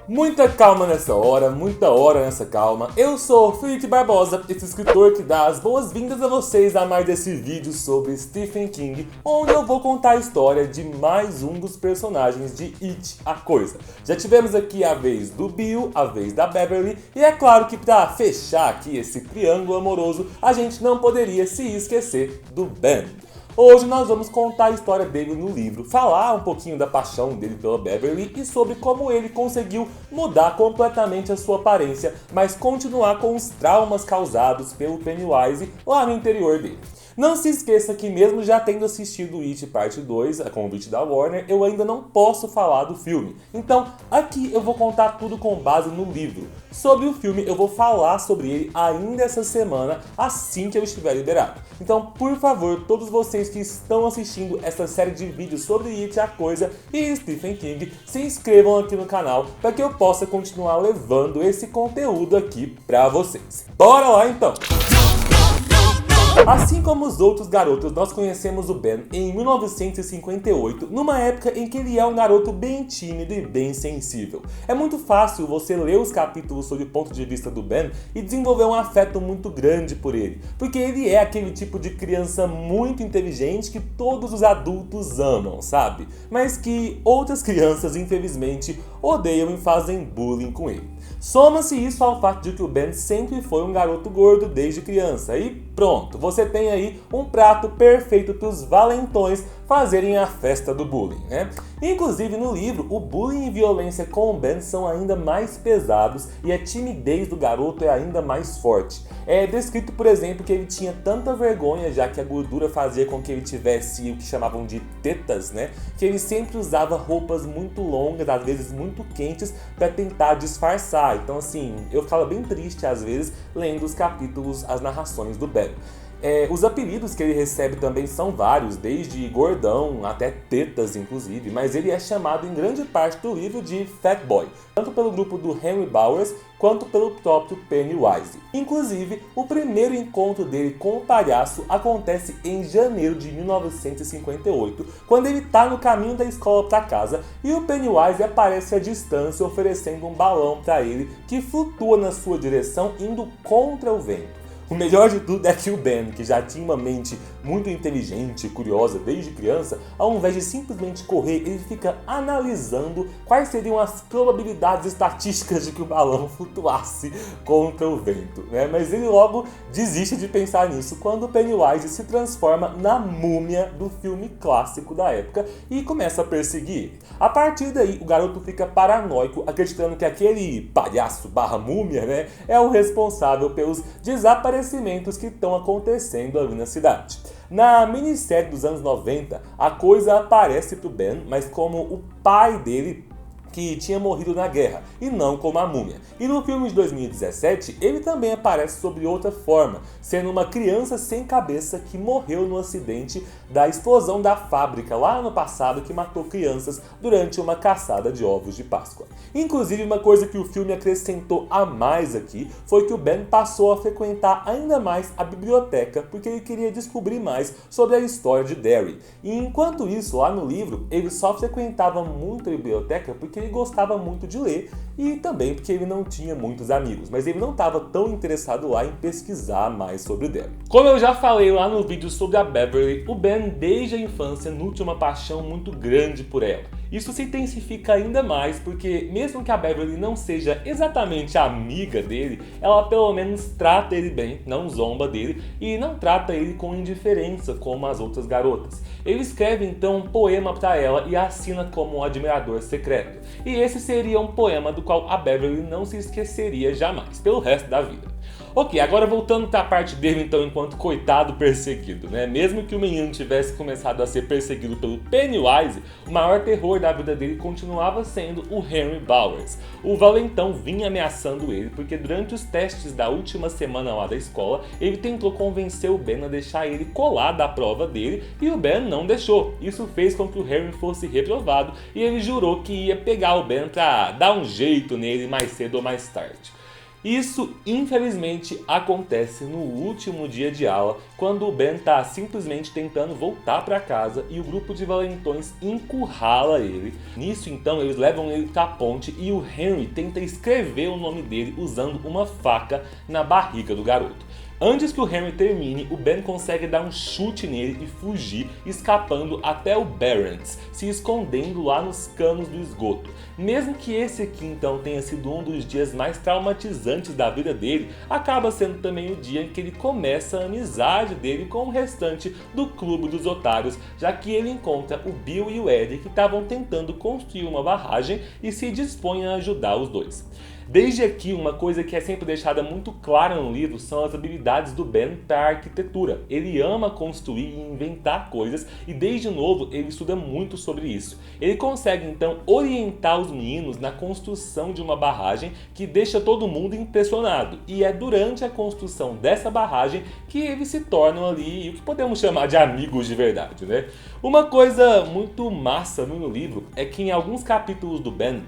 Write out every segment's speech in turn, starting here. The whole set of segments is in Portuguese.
Muita calma nessa hora, muita hora nessa calma. Eu sou o Felipe Barbosa, esse escritor que dá as boas-vindas a vocês a mais desse vídeo sobre Stephen King, onde eu vou contar a história de mais um dos personagens de It, a Coisa. Já tivemos aqui a vez do Bill, a vez da Beverly, e é claro que para fechar aqui esse triângulo amoroso, a gente não poderia se esquecer do Ben. Hoje nós vamos contar a história dele no livro, falar um pouquinho da paixão dele pela Beverly e sobre como ele conseguiu mudar completamente a sua aparência, mas continuar com os traumas causados pelo Pennywise lá no interior dele. Não se esqueça que mesmo já tendo assistido It Parte 2, a convite da Warner, eu ainda não posso falar do filme. Então, aqui eu vou contar tudo com base no livro. Sobre o filme, eu vou falar sobre ele ainda essa semana, assim que eu estiver liberado. Então, por favor, todos vocês que estão assistindo essa série de vídeos sobre It, a Coisa e Stephen King, se inscrevam aqui no canal para que eu possa continuar levando esse conteúdo aqui para vocês. Bora lá então! Assim como os outros garotos, nós conhecemos o Ben em 1958, numa época em que ele é um garoto bem tímido e bem sensível. É muito fácil você ler os capítulos sob o ponto de vista do Ben e desenvolver um afeto muito grande por ele, porque ele é aquele tipo de criança muito inteligente que todos os adultos amam, sabe? Mas que outras crianças, infelizmente, odeiam e fazem bullying com ele. Soma-se isso ao fato de que o Ben sempre foi um garoto gordo desde criança e pronto, você tem aí um prato perfeito para os valentões fazerem a festa do bullying, né? Inclusive no livro, o bullying e violência com o Ben são ainda mais pesados e a timidez do garoto é ainda mais forte. É descrito, por exemplo, que ele tinha tanta vergonha, já que a gordura fazia com que ele tivesse o que chamavam de tetas, né? Que ele sempre usava roupas muito longas, às vezes muito quentes, para tentar disfarçar. Então assim, eu ficava bem triste às vezes lendo os capítulos, as narrações do Ben. Os apelidos que ele recebe também são vários, desde gordão até tetas inclusive, mas ele é chamado em grande parte do livro de Fat Boy, tanto pelo grupo do Henry Bowers quanto pelo próprio Pennywise. Inclusive, o primeiro encontro dele com o palhaço acontece em janeiro de 1958, quando ele está no caminho da escola para casa e o Pennywise aparece à distância oferecendo um balão para ele que flutua na sua direção indo contra o vento. O melhor de tudo é que o Ben, que já tinha uma mente muito inteligente e curiosa desde criança, ao invés de simplesmente correr, ele fica analisando quais seriam as probabilidades estatísticas de que o balão flutuasse contra o vento, né? Mas ele logo desiste de pensar nisso quando o Pennywise se transforma na múmia do filme clássico da época e começa a perseguir ele. A partir daí, o garoto fica paranoico, acreditando que aquele palhaço barra múmia, né, é o responsável pelos desaparecimentos que estão acontecendo ali na cidade. Na minissérie dos anos 90, a Coisa aparece pro Ben, mas como o pai dele que tinha morrido na guerra, e não como a múmia. E no filme de 2017, ele também aparece sob outra forma, sendo uma criança sem cabeça que morreu no acidente da explosão da fábrica lá no passado que matou crianças durante uma caçada de ovos de Páscoa. Inclusive, uma coisa que o filme acrescentou a mais aqui foi que o Ben passou a frequentar ainda mais a biblioteca porque ele queria descobrir mais sobre a história de Derry. E enquanto isso, lá no livro, ele só frequentava muito a biblioteca porque ele gostava muito de ler e também porque ele não tinha muitos amigos, mas ele não estava tão interessado lá em pesquisar mais sobre Derry. Como eu já falei lá no vídeo sobre a Beverly, o Ben desde a infância nutre uma paixão muito grande por ela. Isso se intensifica ainda mais porque mesmo que a Beverly não seja exatamente amiga dele, ela pelo menos trata ele bem, não zomba dele e não trata ele com indiferença como as outras garotas. Ele escreve então um poema para ela e a assina como um admirador secreto. E esse seria um poema do qual a Beverly não se esqueceria jamais, pelo resto da vida. Ok, agora voltando para a parte dele então enquanto coitado perseguido, né? Mesmo que o menino tivesse começado a ser perseguido pelo Pennywise, o maior terror da vida dele continuava sendo o Henry Bowers. O valentão vinha ameaçando ele porque durante os testes da última semana lá da escola, ele tentou convencer o Ben a deixar ele colar da prova dele e o Ben não deixou. Isso fez com que o Henry fosse reprovado e ele jurou que ia pegar o Ben para dar um jeito nele mais cedo ou mais tarde. Isso, infelizmente, acontece no último dia de aula, quando o Ben tá simplesmente tentando voltar para casa e o grupo de valentões encurrala ele. Nisso, então, eles levam ele pra ponte e o Henry tenta escrever o nome dele usando uma faca na barriga do garoto. Antes que o Henry termine, o Ben consegue dar um chute nele e fugir, escapando até o Barrens, se escondendo lá nos canos do esgoto. Mesmo que esse aqui então tenha sido um dos dias mais traumatizantes da vida dele, acaba sendo também o dia em que ele começa a amizade dele com o restante do Clube dos Otários, já que ele encontra o Bill e o Ed que estavam tentando construir uma barragem e se dispõem a ajudar os dois. Desde aqui, uma coisa que é sempre deixada muito clara no livro são as habilidades do Ben para a arquitetura. Ele ama construir e inventar coisas e desde novo ele estuda muito sobre isso. Ele consegue então orientar os meninos na construção de uma barragem que deixa todo mundo impressionado. E é durante a construção dessa barragem que eles se tornam ali o que podemos chamar de amigos de verdade, né? Uma coisa muito massa no livro é que em alguns capítulos do Ben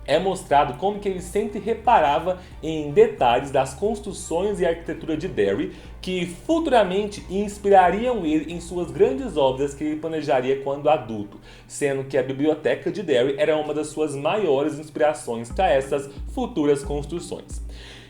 é mostrado como que ele sempre reparava em detalhes das construções e arquitetura de Derry que futuramente inspirariam ele em suas grandes obras que ele planejaria quando adulto, sendo que a biblioteca de Derry era uma das suas maiores inspirações para essas futuras construções.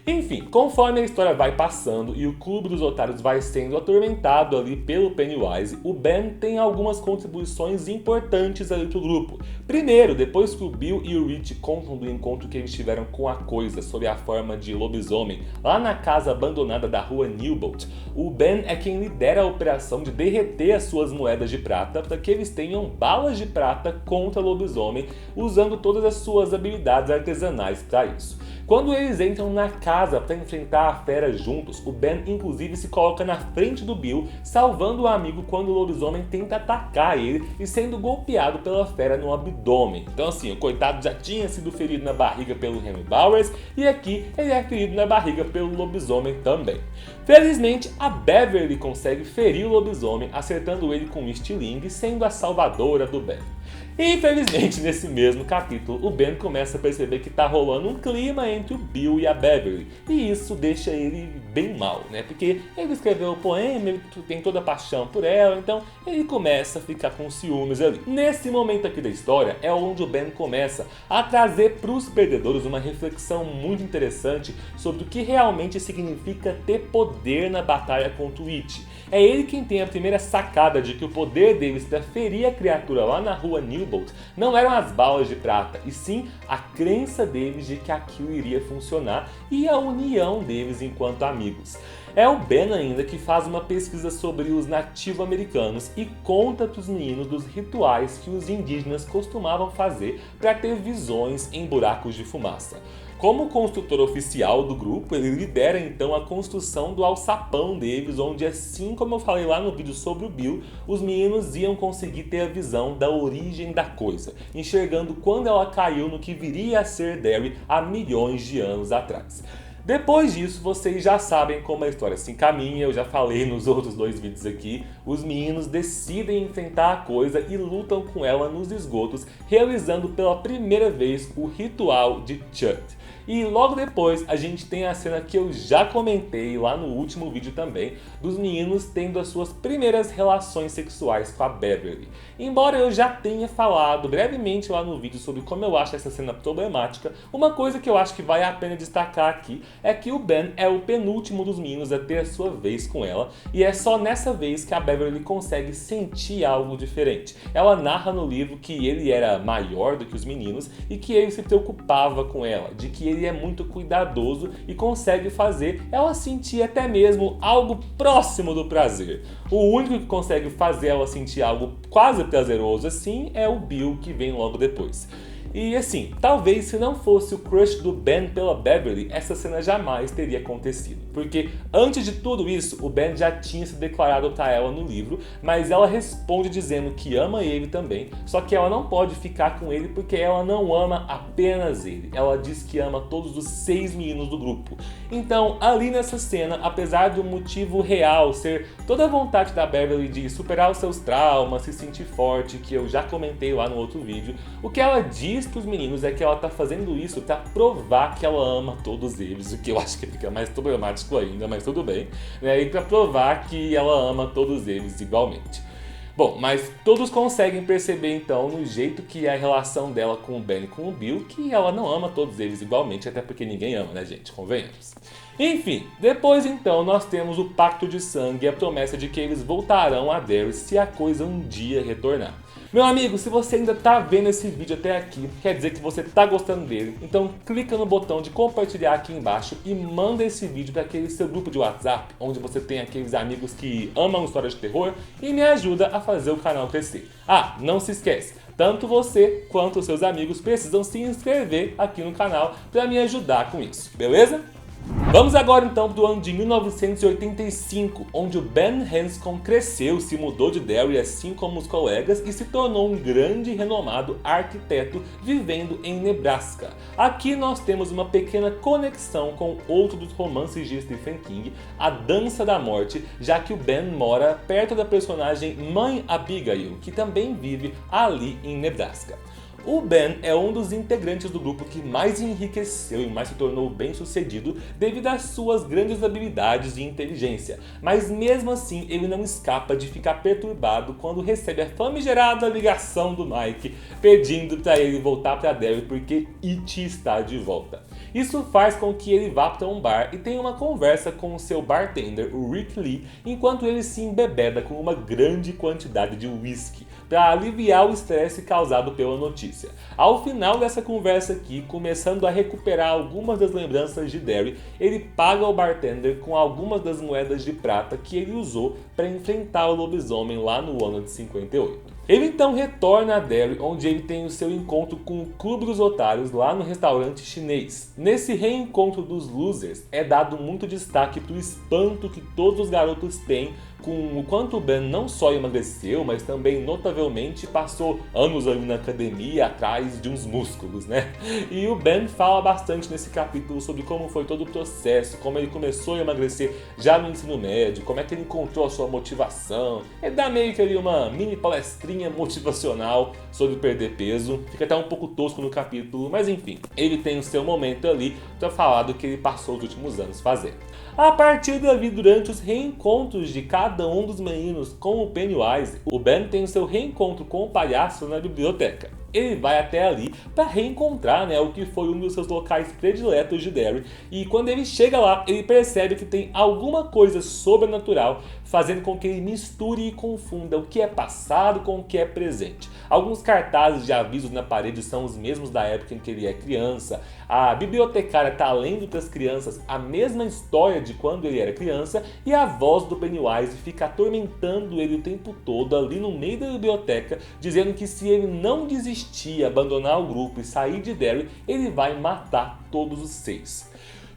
Enfim, conforme a história vai passando e o Clube dos Otários vai sendo atormentado ali pelo Pennywise, o Ben tem algumas contribuições importantes ali pro grupo. Primeiro, depois que o Bill e o Rich contam do encontro que eles tiveram com a Coisa sob a forma de lobisomem lá na casa abandonada da rua Newbolt, o Ben é quem lidera a operação de derreter as suas moedas de prata para que eles tenham balas de prata contra lobisomem, usando todas as suas habilidades artesanais para isso. Quando eles entram na casa para enfrentar a fera juntos, o Ben inclusive se coloca na frente do Bill, salvando o amigo quando o lobisomem tenta atacar ele e sendo golpeado pela fera no abdômen. Então assim, o coitado já tinha sido ferido na barriga pelo Henry Bowers e aqui ele é ferido na barriga pelo lobisomem também. Felizmente, a Beverly consegue ferir o lobisomem, acertando ele com um estilingue, sendo a salvadora do Ben. Infelizmente, nesse mesmo capítulo, o Ben começa a perceber que tá rolando um clima entre o Bill e a Beverly. E isso deixa ele bem mal, né? Porque ele escreveu o poema, ele tem toda a paixão por ela, então ele começa a ficar com ciúmes ali. Nesse momento aqui da história é onde o Ben começa a trazer pros perdedores uma reflexão muito interessante sobre o que realmente significa ter poder na batalha contra o It. É ele quem tem a primeira sacada de que o poder deles para ferir a criatura lá na rua Newbolt não eram as balas de prata, e sim a crença deles de que aquilo iria funcionar e a união deles enquanto amigos. É o Ben ainda que faz uma pesquisa sobre os nativo-americanos e conta para os meninos dos rituais que os indígenas costumavam fazer para ter visões em buracos de fumaça. Como construtor oficial do grupo, ele lidera então a construção do alçapão deles, onde assim como eu falei lá no vídeo sobre o Bill, os meninos iam conseguir ter a visão da origem da coisa, enxergando quando ela caiu no que viria a ser Derry há milhões de anos atrás. Depois disso, vocês já sabem como a história se encaminha, eu já falei nos outros dois vídeos aqui. Os meninos decidem enfrentar a Coisa e lutam com ela nos esgotos, realizando pela primeira vez o ritual de Chut. E logo depois a gente tem a cena que eu já comentei lá no último vídeo também, dos meninos tendo as suas primeiras relações sexuais com a Beverly. Embora eu já tenha falado brevemente lá no vídeo sobre como eu acho essa cena problemática, uma coisa que eu acho que vale a pena destacar aqui é que o Ben é o penúltimo dos meninos a ter a sua vez com ela, e é só nessa vez que a Beverly consegue sentir algo diferente. Ela narra no livro que ele era maior do que os meninos e que ele se preocupava com ela, de que ele é muito cuidadoso e consegue fazer ela sentir até mesmo algo próximo do prazer. O único que consegue fazer ela sentir algo quase prazeroso assim é o Bill, que vem logo depois. E assim, talvez se não fosse o crush do Ben pela Beverly, essa cena jamais teria acontecido. Porque antes de tudo isso, o Ben já tinha se declarado pra ela no livro, mas ela responde dizendo que ama ele também, só que ela não pode ficar com ele porque ela não ama apenas ele. Ela diz que ama todos os 6 meninos do grupo. Então, ali nessa cena, apesar do motivo real ser toda a vontade da Beverly de superar os seus traumas, se sentir forte, que eu já comentei lá no outro vídeo, o que ela diz diz pros meninos é que ela tá fazendo isso pra provar que ela ama todos eles, o que eu acho que fica mais problemático ainda, mas tudo bem, né? E pra provar que ela ama todos eles igualmente. Bom, mas todos conseguem perceber então no jeito que é a relação dela com o Ben e com o Bill, que ela não ama todos eles igualmente, até porque ninguém ama, né, gente? Convenhamos. Enfim, depois então nós temos o pacto de sangue e a promessa de que eles voltarão a Derry se a coisa um dia retornar. Meu amigo, se você ainda tá vendo esse vídeo até aqui, quer dizer que você tá gostando dele, então clica no botão de compartilhar aqui embaixo e manda esse vídeo para aquele seu grupo de WhatsApp, onde você tem aqueles amigos que amam histórias de terror e me ajuda a fazer o canal crescer. Ah, não se esquece, tanto você quanto os seus amigos precisam se inscrever aqui no canal para me ajudar com isso, beleza? Vamos agora então para o ano de 1985, onde o Ben Hanscom cresceu, se mudou de Derry assim como os colegas e se tornou um grande e renomado arquiteto vivendo em Nebraska. Aqui nós temos uma pequena conexão com outro dos romances de Stephen King, A Dança da Morte, já que o Ben mora perto da personagem Mãe Abigail, que também vive ali em Nebraska. O Ben é um dos integrantes do grupo que mais enriqueceu e mais se tornou bem sucedido devido às suas grandes habilidades e inteligência, mas mesmo assim ele não escapa de ficar perturbado quando recebe a famigerada ligação do Mike pedindo para ele voltar para Derry porque It está de volta. Isso faz com que ele vá para um bar e tenha uma conversa com o seu bartender, o Rick Lee, enquanto ele se embebeda com uma grande quantidade de whisky para aliviar o estresse causado pela notícia. Ao final dessa conversa aqui, começando a recuperar algumas das lembranças de Derry, ele paga o bartender com algumas das moedas de prata que ele usou para enfrentar o lobisomem lá no ano de 58. Ele então retorna a Derry, onde ele tem o seu encontro com o Clube dos Otários lá no restaurante chinês. Nesse reencontro dos losers, é dado muito destaque para o espanto que todos os garotos têm com o quanto o Ben não só emagreceu, mas também notavelmente passou anos ali na academia atrás de uns músculos, né? E o Ben fala bastante nesse capítulo sobre como foi todo o processo, como ele começou a emagrecer já no ensino médio, como é que ele encontrou a sua motivação. Ele dá meio que ali uma mini palestrinha motivacional sobre perder peso. Fica até um pouco tosco no capítulo, mas enfim, ele tem o seu momento ali para falar do que ele passou os últimos anos fazendo. A partir dali, durante os reencontros de cada um dos meninos com o Pennywise, o Ben tem o seu reencontro com o palhaço na biblioteca. Ele vai até ali para reencontrar, né, o que foi um dos seus locais prediletos de Derry, e quando ele chega lá, ele percebe que tem alguma coisa sobrenatural fazendo com que ele misture e confunda o que é passado com o que é presente. Alguns cartazes de avisos na parede são os mesmos da época em que ele é criança. A bibliotecária está lendo para as crianças a mesma história de quando ele era criança e a voz do Pennywise fica atormentando ele o tempo todo ali no meio da biblioteca, dizendo que se ele não desistir, abandonar o grupo e sair de Derry, ele vai matar todos os 6.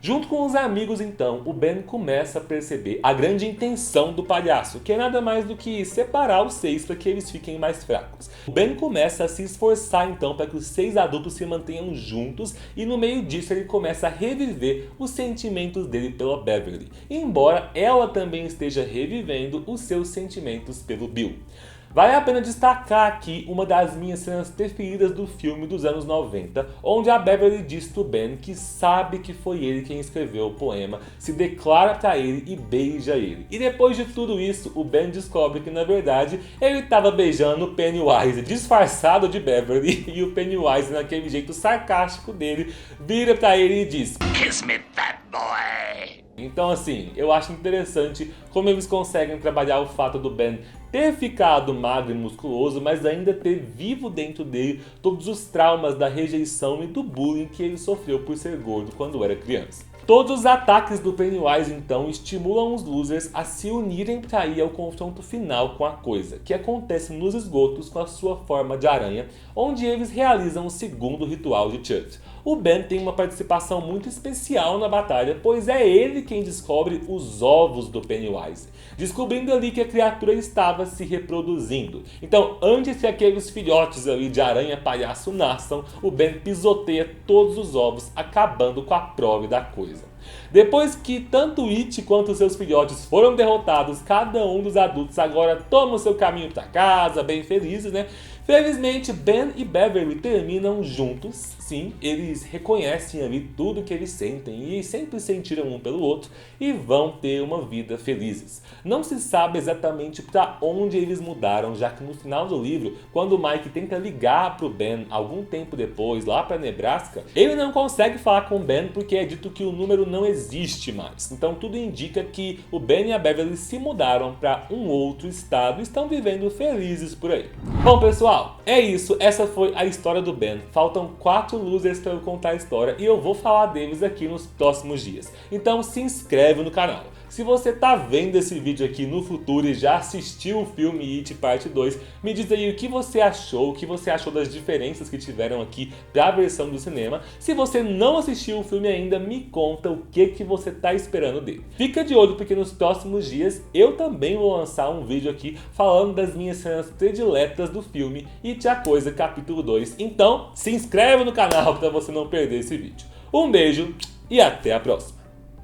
Junto com os amigos então, o Ben começa a perceber a grande intenção do palhaço, que é nada mais do que separar os 6 para que eles fiquem mais fracos. O Ben começa a se esforçar então para que os 6 adultos se mantenham juntos e no meio disso ele começa a reviver os sentimentos dele pela Beverly, embora ela também esteja revivendo os seus sentimentos pelo Bill. Vale a pena destacar aqui uma das minhas cenas preferidas do filme dos anos 90, onde a Beverly diz pro Ben que sabe que foi ele quem escreveu o poema, se declara pra ele e beija ele. E depois de tudo isso, o Ben descobre que na verdade ele estava beijando o Pennywise disfarçado de Beverly, e o Pennywise, naquele jeito sarcástico dele, vira pra ele e diz: "Kiss me, fat boy!" Então assim, eu acho interessante como eles conseguem trabalhar o fato do Ben ter ficado magro e musculoso, mas ainda ter vivo dentro dele todos os traumas da rejeição e do bullying que ele sofreu por ser gordo quando era criança. Todos os ataques do Pennywise então estimulam os losers a se unirem para ir ao confronto final com a coisa, que acontece nos esgotos com a sua forma de aranha, onde eles realizam o segundo ritual de Church. O Ben tem uma participação muito especial na batalha, pois é ele quem descobre os ovos do Pennywise, descobrindo ali que a criatura estava se reproduzindo. Então, antes que aqueles filhotes ali de aranha palhaço nasçam, o Ben pisoteia todos os ovos, acabando com a prole da coisa. Depois que tanto It quanto seus filhotes foram derrotados, cada um dos adultos agora toma o seu caminho para casa, bem felizes, né? Felizmente, Ben e Beverly terminam juntos. Sim, eles reconhecem ali tudo que eles sentem e sempre sentiram um pelo outro e vão ter uma vida felizes. Não se sabe exatamente para onde eles mudaram, já que no final do livro, quando o Mike tenta ligar pro Ben algum tempo depois, lá para Nebraska, ele não consegue falar com o Ben porque é dito que o número não existe mais. Então tudo indica que o Ben e a Beverly se mudaram para um outro estado e estão vivendo felizes por aí. Bom, pessoal, é isso. Essa foi a história do Ben. Faltam 4 losers para eu contar a história e eu vou falar deles aqui nos próximos dias. Então se inscreve no canal. Se você tá vendo esse vídeo aqui no futuro e já assistiu o filme It Parte 2, me diz aí o que você achou das diferenças que tiveram aqui da versão do cinema. Se você não assistiu o filme ainda, me conta o que você tá esperando dele. Fica de olho porque nos próximos dias eu também vou lançar um vídeo aqui falando das minhas cenas prediletas do filme It a Coisa capítulo 2. Então se inscreve no canal para você não perder esse vídeo. Um beijo e até a próxima!